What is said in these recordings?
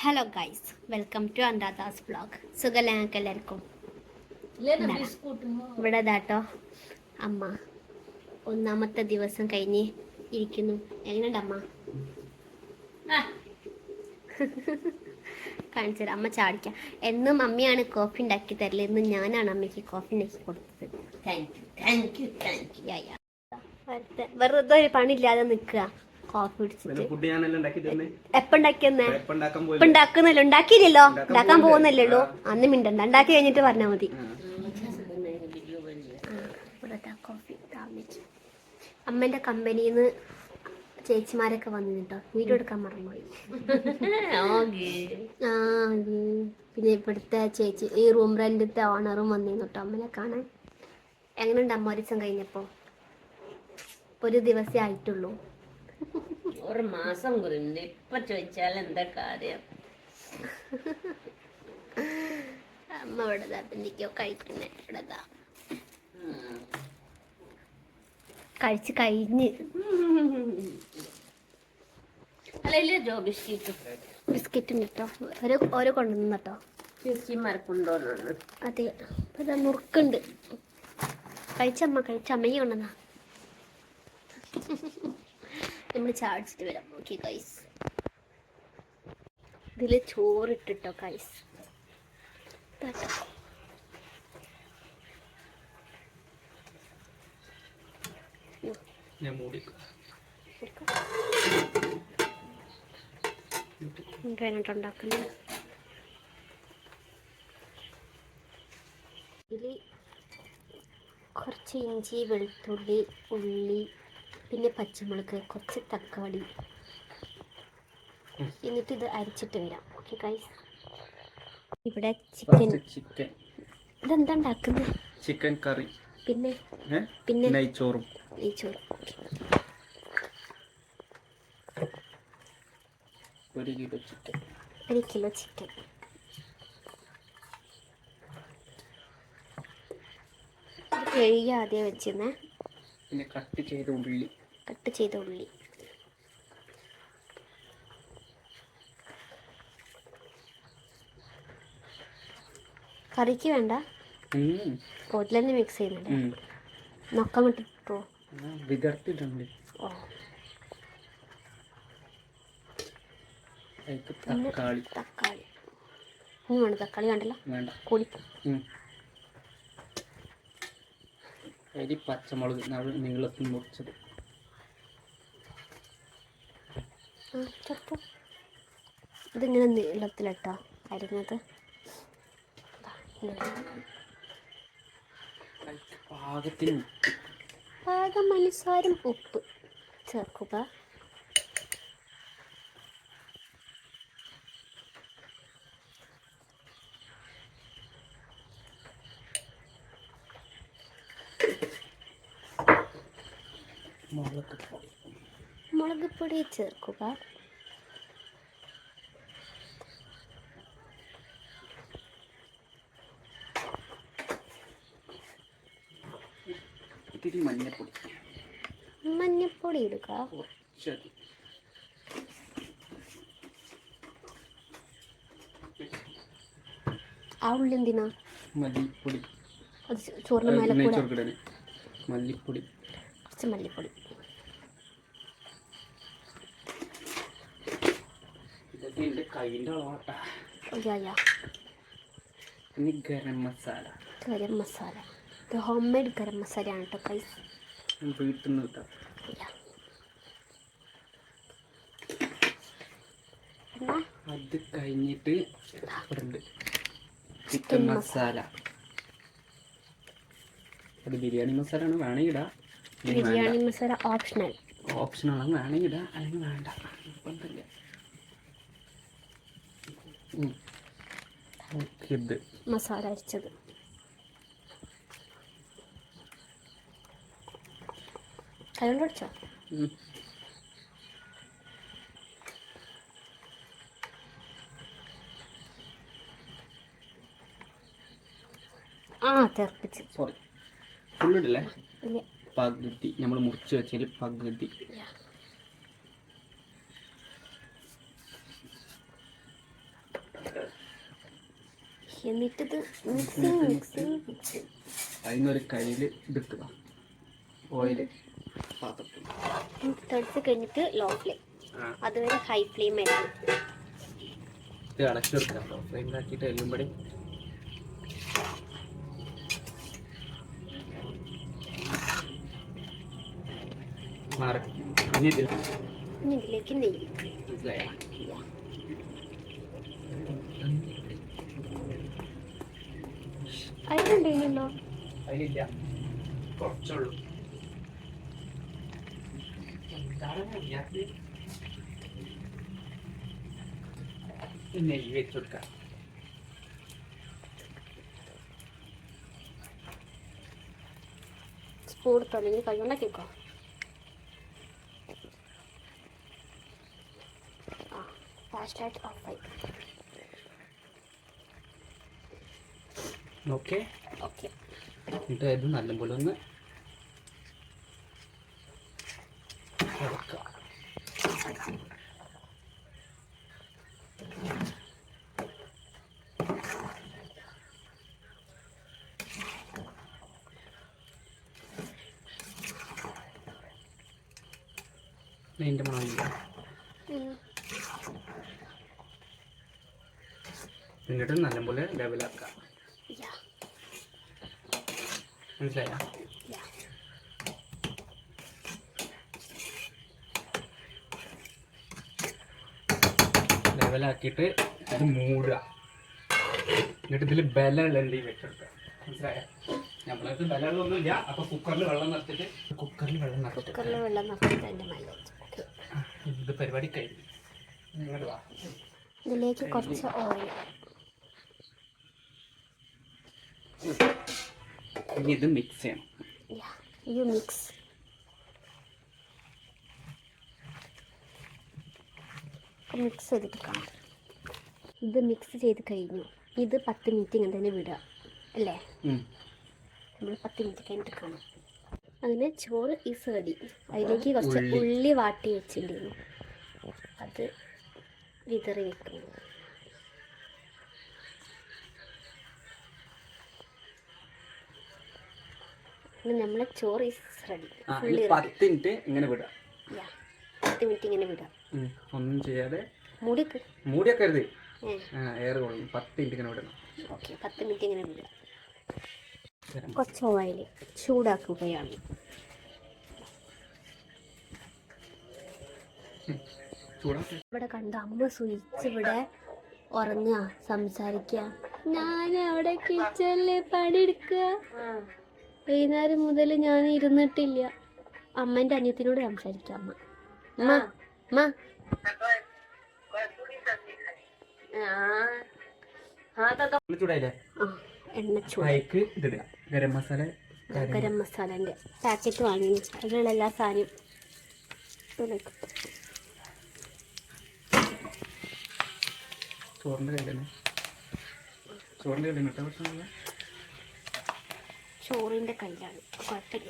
Hello guys, welcome to Anuradha's vlog. സുഖമല്ല ഞങ്ങൾക്ക് എല്ലാവർക്കും. ഇവിടെ ഇതാട്ടോ അമ്മ ഒന്നാമത്തെ ദിവസം കഴിഞ്ഞ് ഇരിക്കുന്നു. എങ്ങനെയുണ്ട് അമ്മ? കാണിച്ചു അമ്മ ചാടിക്കാം. എന്നും അമ്മയാണ് കോഫി ഉണ്ടാക്കി തരല്, ഇന്ന് ഞാനാണ് അമ്മയ്ക്ക് കോഫി ഉണ്ടാക്കി കൊടുത്തത്. വെറുതെ ഒരു പണിയില്ലാതെ നിൽക്കുക. കോഫി കുടിച്ചിട്ട് എപ്പ ഉണ്ടാക്കിയെന്നേ? ഇപ്പൊ ഉണ്ടാക്കുന്നില്ല, ഉണ്ടാക്കിയില്ലല്ലോ, ഉണ്ടാക്കാൻ പോകുന്നില്ലല്ലോ. അന്ന് മിണ്ടണ്ട, ഉണ്ടാക്കി കഴിഞ്ഞിട്ട് പറഞ്ഞാൽ മതി. കോഫി അമ്മന്റെ കമ്പനിന്ന് ചേച്ചിമാരൊക്കെ വന്നിട്ടോ, വീഡിയോ എടുക്കാൻ മറന്നുപോയി. പിന്നെ ഇവിടുത്തെ ചേച്ചി, ഈ റൂം റെന്റിന്റെ ഓണറും വന്നിരുന്നു കേട്ടോ അമ്മനെ കാണാൻ. എങ്ങനെയുണ്ട് അമ്മ ഒരു ദിവസം കഴിഞ്ഞപ്പോ? ഒരു ദിവസമേ ആയിട്ടുള്ളൂ. ഒരു മാസം കുറിണ്ട്. ഇപ്പൊ ചോദിച്ചാൽ എന്താ കാര്യം? അമ്മ ഇവിടെ എന്തൊക്കെയോ കഴിക്കുന്നേ. ഇവിടെ കഴിച്ച് കഴിഞ്ഞ് അല്ലല്ലോ ബിസ്ക്കറ്റ് കേട്ടോ ഓരോ കൊണ്ടുവന്നു കേട്ടോ. ചേച്ചിമാർക്കുണ്ടോന്നു? അതെ, ഇപ്പൊ മുറുക്കുണ്ട്. കഴിച്ചമ്മ കഴിച്ചമ്മയെ കൊണ്ടുവന്നാ. നമ്മൾ ചാടിച്ചിട്ട് വരാം. ഓക്കെ ഗൈസ്, ഇതിൽ ചോറിട്ടിട്ടോ ഗൈസ്. ഉണ്ടാക്കുന്നത് ഇതിൽ കുറച്ച് ഇഞ്ചി, വെളുത്തുള്ളി, ഉള്ളി, പിന്നെ പച്ചമുളക്, കുറച്ച് തക്കാളി, എന്നിട്ട് ഇത് അരിച്ചിട്ട് വരാം. ഓക്കെ ഗൈസ്, ഇവിടെ ചിക്കൻ. ഇതെന്താ ഉണ്ടാക്കുന്നത്? ചിക്കൻ കറി, പിന്നെ നെയ്ച്ചോറും. ഒരു കിലോ ചിക്കൻ. കഴുകി ആദ്യം വെച്ചിരുന്നേ. പിന്നെ കട്ട് ചെയ്ത ഉള്ളി. കറിക്ക് വേണ്ട, പോട്ടിൽ തന്നെ മിക്സ് ചെയ്യുന്നുണ്ട്. നൊക്കം ഇട്ടിട്ടോ വിതർത്തിട്ടുണ്ട്. തക്കാളി ഇനി വേണ്ട? തക്കാളി വേണ്ടല്ലോ, കൂടി. പച്ചമുളക് നീളത്തിൽ മുറിച്ചത്. ഇതിങ്ങനെ നീളത്തിലിട്ടോ അരിഞ്ഞത്. പാകമനുസാരം ഉപ്പ് ചേർക്കുക. മുളക് പൊടി ചേർക്കുക. മഞ്ഞപ്പൊടി ഇടുക. ആ ഉള്ളി എന്തിനാ? മല്ലിപ്പൊടി. അത് ചോറിന് മേലെ മല്ലിപ്പൊടി, കുറച്ച് മല്ലിപ്പൊടി. ഗരം മസാല. ഇത് ഹോം മെയ്ഡ് ഗരം മസാലയാണ് കേട്ടോ ഗൈസ്. വീട്ടിൽ നിന്ന് കിട്ടാം. അത് കഴിഞ്ഞിട്ട് ചിക്കൻ മസാല. അത് ബിരിയാണി മസാല ആണ്, വേണമെങ്കിൽ ഇടാം. ബിരിയാണി മസാല ഓപ്ഷനാണ്, വേണമെങ്കിൽ ഇടാം, അല്ലെങ്കിൽ വേണ്ട. ഇത് മസാല അരിച്ചത്. കൈകൊണ്ട് അടിച്ചോ? തെറിപ്പിച്ച്. സോറി, ഫുള്ളിടല്ലേ? പകുതി നമ്മൾ മുറിച്ച് വെച്ചതിൽ പകുതി. എന്നിട്ടിത് മിക്സിങ് അതിനൊരു കയ്യിൽ ഇതിട്ടുക ഓയില് പാത്രത്തിൽ തളിച്ച് കഴിഞ്ഞിട്ട് ലോ ഫ്ലെയിം, അതുവരെ ഹൈ ഫ്ലെയിം ആയിരുന്നു. ഇത് അടച്ചു കൊടുക്കാം. ഫ്ലെയിമിലാക്കിയിട്ട് എല്ലുംപടി മാറി. ഇനി ഇതിലേക്ക് നെയ്യ്. മനസ്സിലായോ? അതിലുണ്ടല്ലോ അതിലില്ല, കുറച്ചുള്ളൂ. നെയ്യ് വെച്ച് കൊടുക്കാം. സ്പൂൺ തുടങ്ങി കൈകൊണ്ടാക്കിക്കോ. ഫ്ലാഷ് ഓഫായി. ഓക്കെ. ഓക്കെ, എന്നിട്ട് ഇത് നല്ലപോലെ ഒന്ന് ഇളക്കുക. ഇതിൻ്റെ മണമില്ല. എന്നിട്ട് നല്ലപോലെ ലെവലാക്കുക. മനസ്സിലായോ? ലെവലാക്കിയിട്ട് ഇത് മൂടുക. എന്നിട്ട് ഇതിൽ ബലമുള്ള എന്തെങ്കിലും വെച്ചെടുക്കുക. മനസ്സിലായോ? നമ്മളത് ബലമുള്ളൊന്നുമില്ല. അപ്പോൾ കുക്കറിൽ വെള്ളം നിറച്ചിട്ട് അതിൻ്റെ മേലെ വെച്ചു. ഇത് പരിപാടി കഴിഞ്ഞു. ഇങ്ങോട്ട് വാ. ഇതിലേക്ക് കുറച്ച് ഓയിൽ. ഇനി ഇത് മിക്സ് ചെയ്യണം. U mix. മിക്സ് ചെയ്തിട്ട് കാണാം. ഇത് മിക്സ് ചെയ്ത് കഴിഞ്ഞു. ഇത് 10 മിനിറ്റ് ഇങ്ങനെ തന്നെ വിടുക അല്ലേ? നമ്മൾ 10 മിനിറ്റ് കഴിഞ്ഞിട്ട് കാണാം. അതിന് ചോറ് ഈ സേടി, അതിലേക്ക് കുറച്ച് ഉള്ളി വാട്ടി വെച്ചിട്ടുണ്ടായിരുന്നു, അത് വിതറി വെക്കുന്നു. നമ്മളെ ചോറ് ഈസ് റെഡി. 10 മിനിറ്റ് ഇങ്ങനെ വിടുക. 10 മിനിറ്റ് ഇങ്ങനെ വിടുക. ഒന്നും ചെയ്യാതെ മൂടിയൊക്കെ അരുത്, എയർ കൊള്ളും. 10 മിനിറ്റ് ഇങ്ങനെ വിടണം. ഓക്കെ, 10 മിനിറ്റ് ഇങ്ങനെ വിടുക. കുറച്ച് ഓയിൽ ചൂടാക്കുകയാണ്. ഇവിടെ കണ്ട അമ്മ സുയിച്ച് ഇവിടെ ഉറങ്ങുക, സംസാരിക്കുക. ഞാൻ അവിടെ കിച്ചണിൽ പണിയെടുക്കുക. വൈകുന്നേരം മുതൽ ഞാൻ ഇരുന്നിട്ടില്ല. അമ്മേൻ്റെ അനിയത്തിനോട് സംസാരിക്കാം. അമ്മ അമ്മ ചൂടായില്ലേ? എണ്ണ ചൂടായിക്ക് ഇതിടുക. ഗരം മസാലേൻ്റെ പാക്കറ്റ് വാങ്ങി അതിലുള്ള എല്ലാ സാധനവും ചോറിൻ്റെ കയ്യിലാണ്. ചോറിൻ്റെ കയ്യിലാണ്, കുഴപ്പമില്ല.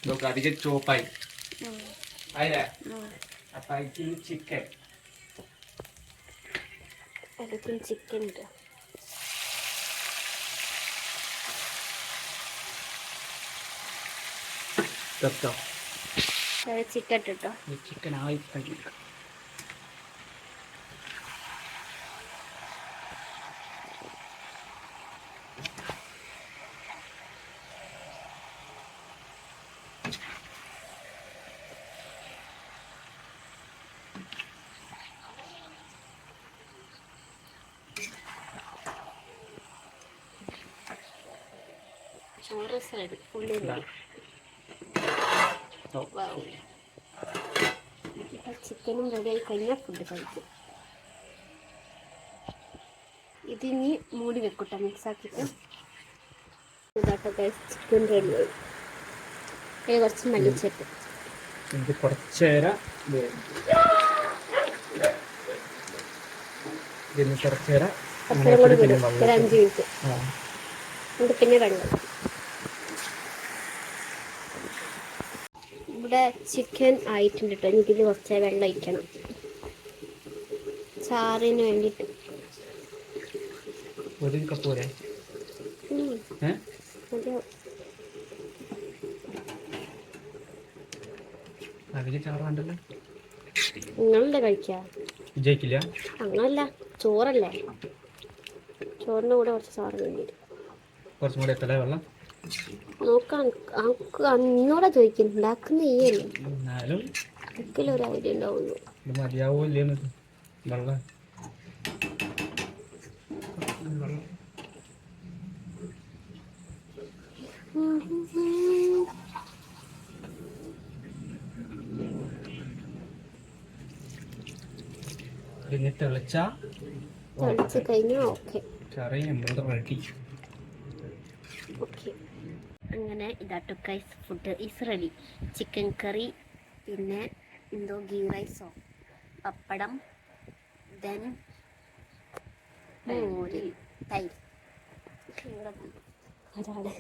ഇതൊക്കെ അധികം ചോപ്പായി ആയില്ലേ? അപ്പം അതിന് ചിക്കൻ ചിക്കൻ ഇടുക. ചിക്കൻ ഇട്ടോ. ചിക്കൻ ആയി കഴിഞ്ഞിട്ട് ചോറ് സൈഡ് ഫുള്ളി ചിക്കനും റെഡിയായി കഴിഞ്ഞാൽ ഫുഡ് കഴിക്കും. ഇതിനി മൂടി വെക്കൂട്ടോ, മിക്സാക്കിയിട്ട്. ഇതാട്ടോ ചിക്കൻ റെഡിയായി. കുറച്ച് മല്ലിച്ചപ്പ് കുറച്ച് നേരം കൂടി വിടും, ഒരു 5 മിനിറ്റ്. എന്നിട്ട് പിന്നെ വെള്ളം. ഇവിടെ ചിക്കൻ ആയിട്ടുണ്ട് കേട്ടോ. എനിക്കിത് കുറച്ച് വെള്ളം ഒഴിക്കണം ചാറിന് വേണ്ടിയിട്ട്. ഒരു കപ്പ് പോലെ അതില് ചാറാണ്ടല്ലോ. നിങ്ങളെന്താ കഴിക്കാ? വിജയിക്കില്ല. അങ്ങനല്ല, ചോറല്ലേ, ചോറിൻ്റെ കൂടെ കുറച്ച് ചാറ് വേണ്ടിയിട്ട്. കുറച്ചും കൂടെ എത്തല്ലേ വെള്ളം നോക്കാം. നിന്നോടാ ചോദിക്കുന്നു, ഉണ്ടാക്കുന്ന ഈയല്ലേ, എന്നാലും ഒരിക്കലും ഒരു ഐഡിയ ഉണ്ടാവുള്ളൂ. ഇത് മതിയാവോ ഇല്ലേന്ന് വെള്ളം. പിന്നെ തിളച്ച് കഴിഞ്ഞാൽ ഓക്കെ. കറി നമ്മൾ റെഡി. ഓക്കെ, അങ്ങനെ ഇതാട്ടോ guys, food is ready. Chicken curry, പിന്നെ എന്തോ ഗീ റൈസോ, പപ്പടം, ദെൻ മോര്, തൈര്. അതാണ്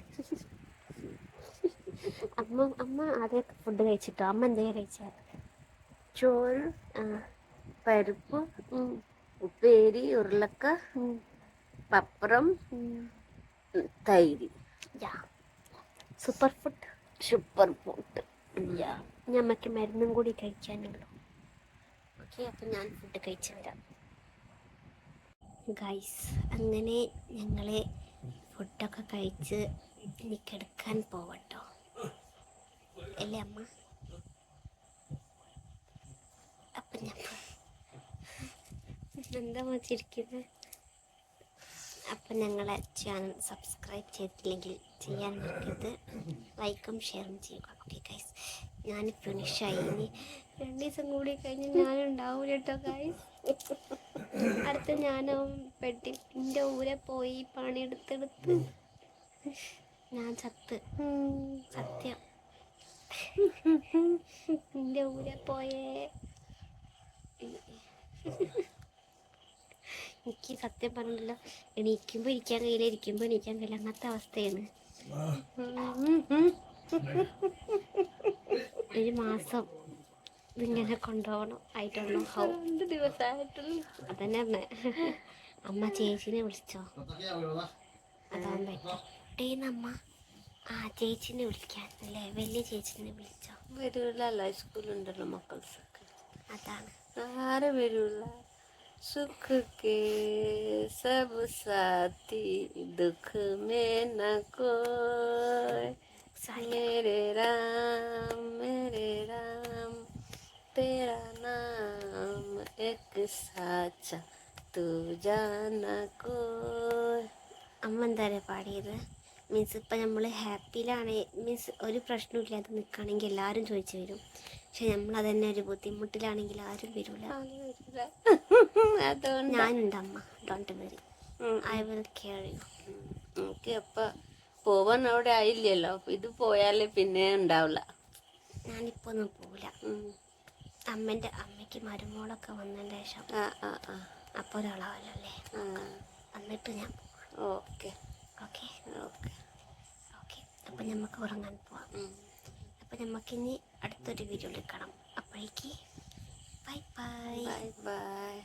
അമ്മ ആദ്യം ഫുഡ് കഴിച്ചിട്ടോ. അമ്മ എന്തെങ്കിലും കഴിച്ചാൽ? ചോറ്, പരിപ്പ്, ഉപ്പേരി, ഉരുളക്ക, പപ്പടം, തൈര്. Super food. യാ. ഞമ്മക്ക് മരുന്നും കൂടി കഴിക്കാനുള്ളൂ. ഓക്കെ, അപ്പം ഞാൻ ഫുഡ് കഴിച്ചു വരാം ഗൈസ്. അങ്ങനെ ഞങ്ങൾ ഫുഡൊക്കെ കഴിച്ച് ഇനി കിടക്കാൻ പോവട്ടോ, അല്ലേ അമ്മ? അപ്പം ഞാൻ എന്താ വച്ചിരിക്കുന്നത്? അപ്പം ഞങ്ങളെ ചാനൽ സബ്സ്ക്രൈബ് ചെയ്തിട്ടില്ലെങ്കിൽ ചെയ്യാൻ വേണ്ടിയിട്ട് ലൈക്കും ഷെയറും ചെയ്യുക. ഓക്കെ ഗൈസ്, ഞാൻ ഫിനിഷായി. ഇനി 2 ദിവസം കൂടി കഴിഞ്ഞ് ഞാനുണ്ടാവില്ല കേട്ടോ ഗൈസ്. അടുത്ത് ഞാനും എൻ്റെ ഊരെ പോയി പണിയെടുത്തെടുത്ത് ഞാൻ ചത്ത്. സത്യം, എൻ്റെ ഊരെ പോയേ. എനിക്ക് സത്യം പറഞ്ഞില്ല, എണീക്കുമ്പോൾ ഇരിക്കാൻ കഴിയില്ല, ഇരിക്കുമ്പോൾ എണീക്കാൻ കഴിയില്ല, അങ്ങനത്തെ അവസ്ഥയാണ്. 1 മാസം ഇതിങ്ങനെ കൊണ്ടുപോകണം. ആയിട്ടുള്ളൂ. 2 ദിവസമായിട്ടുള്ളൂ. അതന്നെ പറഞ്ഞേ. അമ്മ ചേച്ചിനെ വിളിച്ചോ? അതാൻ പറ്റും അമ്മ. ചേച്ചിനെ വിളിക്കാൻ അല്ലേ, വലിയ ചേച്ചിനെ വിളിച്ചോ? വരൂല, സ്കൂളുണ്ടല്ലോ മക്കൾസൊക്കെ. അതാണ്. ആരും വരൂല. सुख के सब साथी, दुख में न कोई. मेरे राम तेरा नाम एक साचा, तू जाना कोई. അമ്മ എന്താ പാടിയത്? മീൻസ് ഇപ്പം നമ്മൾ ഹാപ്പിയിലാണ്, മീൻസ് ഒരു പ്രശ്നമില്ലാതെ നിൽക്കുകയാണെങ്കിൽ എല്ലാവരും ചോദിച്ചു വരും. പക്ഷെ നമ്മളത് തന്നെ ഒരു ബുദ്ധിമുട്ടിലാണെങ്കിൽ ആരും വരില്ല. ഞാനുണ്ട് അമ്മ, don't worry, I will care U. നമുക്ക് അപ്പം പോവാൻ അവിടെ ആയില്ലല്ലോ, ഇത് പോയാലേ പിന്നെ ഉണ്ടാവില്ല. ഞാനിപ്പോൾ ഒന്നും പോവില്ല. അമ്മയ്ക്ക് മരുമോളൊക്കെ വന്നതിന് ശേഷം അപ്പോൾ ഒരാളാവല്ലോ അല്ലേ, എന്നിട്ട് ഞാൻ ഓക്കെ ഓക്കെ ഓക്കെ ഓക്കെ. അപ്പം നമുക്ക് ഉറങ്ങാൻ പോവാം. അപ്പം നമുക്കിനി അടുത്തൊരു വീഡിയോയിൽ കാണാം. അപ്പോഴേക്ക് ബൈ ബൈ. Bye bye.